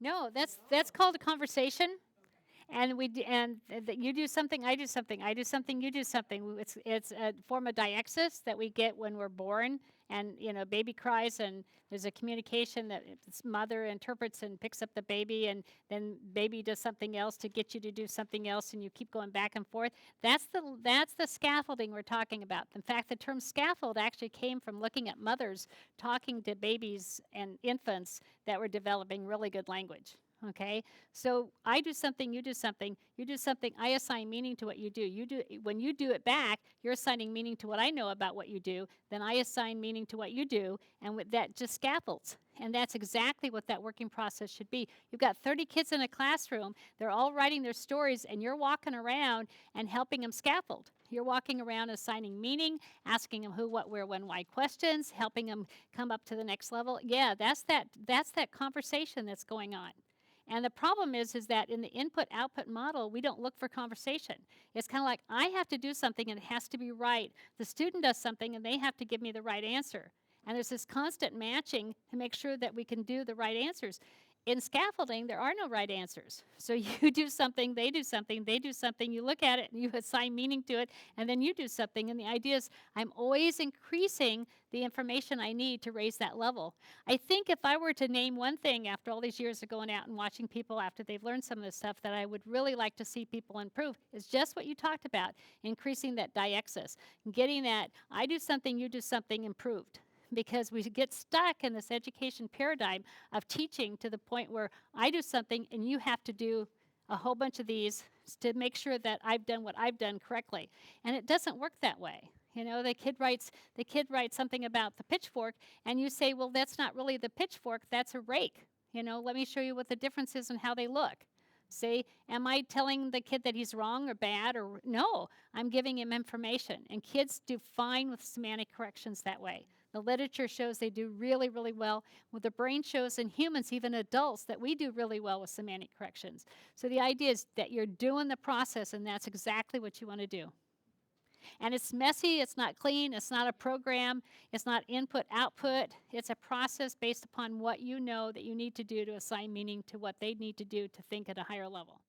No, that's called a conversation. And you do something, I do something, I do something, you do something. It's a form of Diexis that we get when we're born, and baby cries, and there's a communication that its mother interprets and picks up the baby, and then baby does something else to get you to do something else, and you keep going back and forth. That's the scaffolding we're talking about. In fact, the term scaffold actually came from looking at mothers talking to babies and infants that were developing really good language. Okay, so I do something, you do something, you do something, I assign meaning to what you do. When you do it back, you're assigning meaning to what I know about what you do, then I assign meaning to what you do, and with that just scaffolds. And that's exactly what that working process should be. You've got 30 kids in a classroom, they're all writing their stories, and you're walking around and helping them scaffold. You're walking around assigning meaning, asking them who, what, where, when, why questions, helping them come up to the next level. Yeah, that's that conversation that's going on. And the problem is that in the input-output model, we don't look for conversation. It's kind of like, I have to do something and it has to be right. The student does something and they have to give me the right answer. And there's this constant matching to make sure that we can do the right answers. In scaffolding, there are no right answers. So you do something, they do something, they do something, you look at it and you assign meaning to it, and then you do something. And the idea is I'm always increasing the information I need to raise that level. I think if I were to name one thing after all these years of going out and watching people after they've learned some of this stuff that I would really like to see people improve, is just what you talked about, increasing that Diexis, getting that I do something, you do something improved. Because we get stuck in this education paradigm of teaching to the point where I do something and you have to do a whole bunch of these to make sure that I've done what I've done correctly. And it doesn't work that way. The kid writes something about the pitchfork, and you say, well, that's not really the pitchfork, that's a rake. Let me show you what the difference is and how they look. Say, am I telling the kid that he's wrong or bad? Or no, I'm giving him information. And kids do fine with semantic corrections that way. The literature shows they do really, really well. Well, the brain shows in humans, even adults, that we do really well with semantic corrections. So the idea is that you're doing the process, and that's exactly what you want to do. And it's messy, it's not clean, it's not a program, it's not input, output. It's a process based upon what you know that you need to do to assign meaning to what they need to do to think at a higher level.